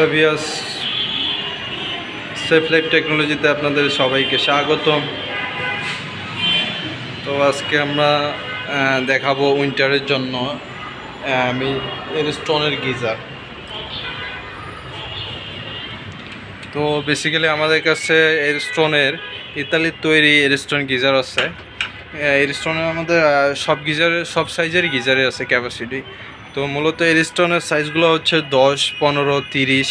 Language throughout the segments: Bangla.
হ্যালো ভিউয়ার্স, সেফ লাইফ টেকনোলজিতে আপনাদের সবাইকে স্বাগতম। তো আজকে আমরা দেখাবো উইন্টারের জন্য আমি এরিস্টনের গিজার। তো বেসিক্যালি আমাদের কাছে এরিস্টনের ইতালির তৈরি এরিস্টন গিজার আছে। এরিস্টনের আমাদের সব সাইজের গিজারই আছে ক্যাপাসিটি। তো মূলত এরিস্টনের সাইজগুলো হচ্ছে 10, 15, 30,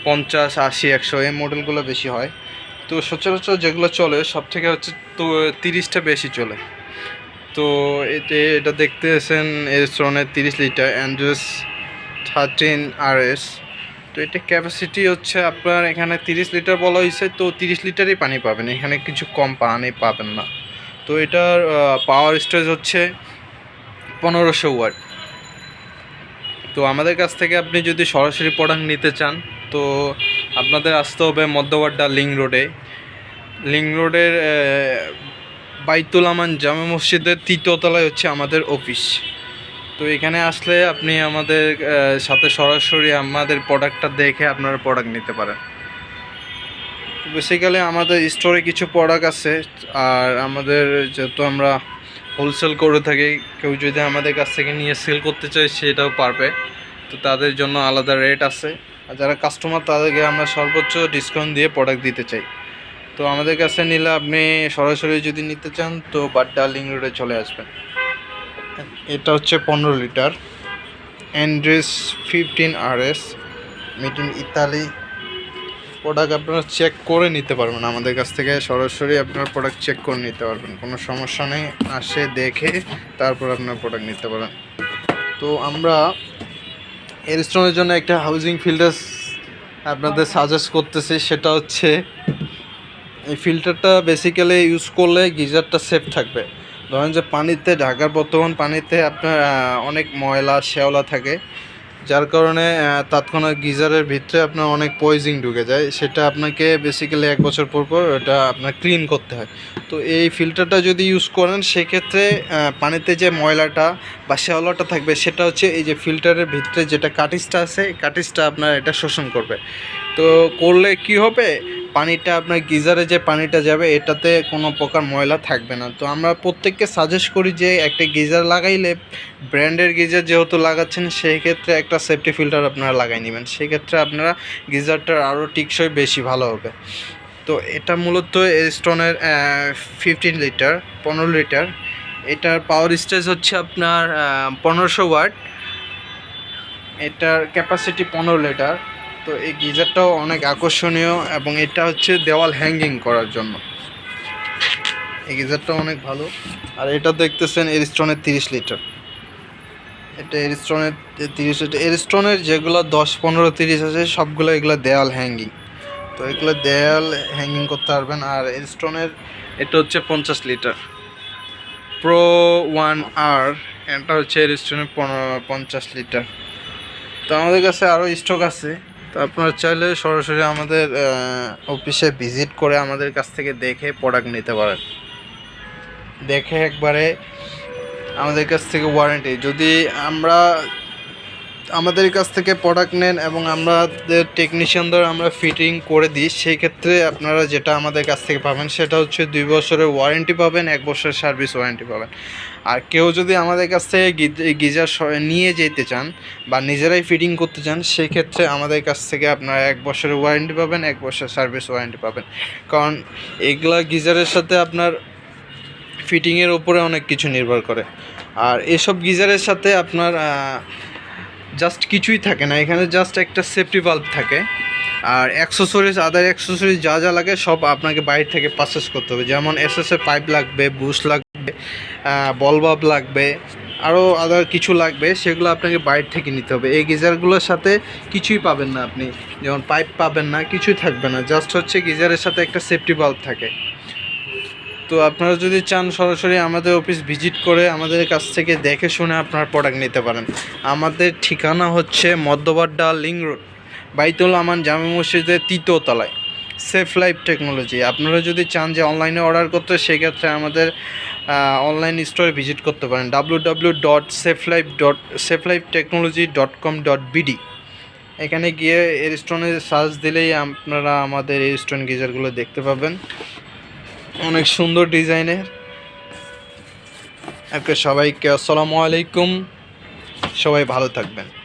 50, 80, 100 এই মডেলগুলো বেশি হয়। তো সচরাচর যেগুলো চলে সব থেকে হচ্ছে তো 30টা বেশি চলে। তো এটা দেখতেছেন এরিস্টনের 30 লিটার অ্যান্ড্রেস 13 RS। তো এটা ক্যাপাসিটি হচ্ছে আপনার এখানে 30 লিটার বলা হয়েছে, তো 30 লিটারই পানি পাবেন, এখানে কিছু কম পানি পাবেন না। তো এটার পাওয়ার স্টোরেজ হচ্ছে 1500 ওয়াট। তো আমাদের কাছ থেকে আপনি যদি সরাসরি প্রোডাক্ট নিতে চান তো আপনাদের আসতে হবে মধ্যবাড্ডা লিং রোডের বাইতুল আমান জামে মসজিদের 3য় তলায় হচ্ছে আমাদের অফিস। তো এখানে আসলে আপনি আমাদের সাথে সরাসরি আমাদের প্রোডাক্টটা দেখে আপনারা প্রোডাক্ট নিতে পারেন। বেসিক্যালি আমাদের স্টোরে কিছু প্রোডাক্ট আছে, আর আমাদের যেহেতু আমরা হোলসেল করে থাকি, কেউ যদি আমাদের কাছ থেকে নিয়ে সেল করতে চায় সেটাও পারবে। তো তাদের জন্য আলাদা রেট আছে, আর যারা কাস্টমার তাদেরকে আমরা সর্বোচ্চ ডিসকাউন্ট দিয়ে প্রোডাক্ট দিতে চাই। তো আমাদের কাছে নিলে আপনি সরাসরি যদি নিতে চান তো বাড্ডা লিং রোডে চলে আসবেন। এটা হচ্ছে 15 litre Andrés 15 RS made in Italy. Product আপনারা চেক করে নিতে পারবেন আমাদের কাছ থেকে, সরাসরি আপনার প্রোডাক্ট চেক করে নিতে পারবেন, কোনো সমস্যা নেই। আসে দেখে তারপর আপনার প্রোডাক্ট নিতে পারেন। তো আমরা এরিস্টনের জন্য একটা হাউজিং ফিল্টার আপনাদের সাজেস্ট করতেছি, সেটা হচ্ছে এই ফিল্টারটা বেসিক্যালি ইউজ করলে গিজারটা সেফ থাকবে। ধরেন যে পানিতে, ঢাকার বর্তমান পানিতে আপনার অনেক ময়লা শ্যাওলা থাকে, যার কারণে তৎক্ষণাৎ গিজারের ভিতরে আপনার অনেক পয়জিং ঢুকে যায়। সেটা আপনাকে বেসিক্যালি 1 বছর পর এটা আপনার ক্লিন করতে হয়। তো এই ফিল্টারটা যদি ইউজ করেন সেক্ষেত্রে পানিতে যে ময়লাটা বা শ্যাওলাটা থাকবে সেটা হচ্ছে এই যে ফিল্টারের ভিতরে যেটা কাটিজটা আছে, কাটিজটা আপনার এটা শোষণ করবে। তো করলে কি হবে, পানিটা আপনার গিজারে যে পানিটা যাবে এটাতে কোনো প্রকার ময়লা থাকবে না। তো আমরা প্রত্যেককে সাজেস্ট করি যে একটা গিজার লাগাইলে ব্র্যান্ডের গিজার যেহেতু লাগাচ্ছেন সেই ক্ষেত্রে একটা সেফটি ফিল্টার আপনারা লাগাই নেবেন, সেক্ষেত্রে আপনারা গিজারটার আরও টিকসই বেশি ভালো হবে। তো এটা মূলত এরিস্টনের 15 লিটার 15 লিটার। এটার পাওয়ার স্টোরেজ হচ্ছে আপনার 1500 ওয়াট। এটার ক্যাপাসিটি 15 লিটার। তো এই গিজারটাও অনেক আকর্ষণীয় এবং এটা হচ্ছে দেওয়াল হ্যাঙ্গিং করার জন্য। এই গিজারটা অনেক ভালো। আর এটা দেখতেছেন এরিস্টনের 30 লিটার। এটা এরিস্টনের 30 লিটার। এরিস্টনের যেগুলো 10, 15, 30 আছে সবগুলো এগুলো দেওয়াল হ্যাঙ্গিং। তো এগুলো দেওয়াল হ্যাঙ্গিং করতে পারবেন। আর এরিস্টনের এটা হচ্ছে 50 লিটার প্রো 1R। এটা হচ্ছে এরিস্টনের 50 লিটার। তো আমাদের কাছে আরও স্টক আছে। তো আপনারা চাইলে সরাসরি আমাদের অফিসে ভিজিট করে আমাদের কাছ থেকে দেখে প্রোডাক্ট নিতে পারেন। দেখে একবারে আমাদের কাছ থেকে ওয়ারেন্টি, যদি আমাদের কাছ থেকে প্রোডাক্ট নেন এবং আমাদের টেকনিশিয়ানদের আমরা ফিটিং করে দিই, সেই ক্ষেত্রে আপনারা যেটা আমাদের কাছ থেকে পাবেন সেটা হচ্ছে 2 বছরের ওয়ারেন্টি পাবেন, 1 বছরের সার্ভিস ওয়ারেন্টি পাবেন। আর কেউ যদি আমাদের কাছ থেকে গিজার নিয়ে যেতে চান বা নিজেরাই ফিটিং করতে চান সেই ক্ষেত্রে আমাদের কাছ থেকে আপনারা 1 বছরের ওয়ারেন্টি পাবেন, 1 বছরের সার্ভিস ওয়ারেন্টি পাবেন। কারণ এগুলা গিজারের সাথে আপনার ফিটিংয়ের উপরে অনেক কিছু নির্ভর করে। আর এসব গিজারের সাথে আপনার জাস্ট কিছুই থাকে না, এখানে জাস্ট একটা সেফটি বাল্ব থাকে। আর আদার অ্যাক্সেসরিজ যা যা লাগে সব আপনাকে বাইরে থেকে পারচেস করতে হবে। যেমন এসএসএ পাইপ লাগবে, বুশ লাগবে, বল বাল্ব লাগবে, আরও আদার কিছু লাগবে, সেগুলো আপনাকে বাইরে থেকে নিতে হবে। এই গিজারগুলোর সাথে কিছুই পাবেন না আপনি, যেমন পাইপ পাবেন না, কিছুই থাকবে না, জাস্ট হচ্ছে গিজারের সাথে একটা সেফটি বাল্ব থাকে। তো আপনারা যদি চান সরাসরি আমাদের অফিস ভিজিট করে আমাদের কাছ থেকে দেখে শুনে আপনার প্রোডাক্ট নিতে পারেন। আমাদের ঠিকানা হচ্ছে মধ্যবাড্ডা লিং রোড বাইতুল আমান জামে মসজিদের 3য় তলায়, সেফ লাইফ টেকনোলজি। আপনারা যদি চান যে অনলাইনে অর্ডার করতে, সেক্ষেত্রে আমাদের অনলাইন স্টোরে ভিজিট করতে পারেন www.safelife.technology.com.bd। এখানে গিয়ে এরিস্টনে সার্চ দিলেই আপনারা আমাদের এরিস্টন গিজারগুলো দেখতে পাবেন, অনেক সুন্দর ডিজাইনের। ওকে, সবাইকে আসসালামু আলাইকুম, সবাই ভালো থাকবেন।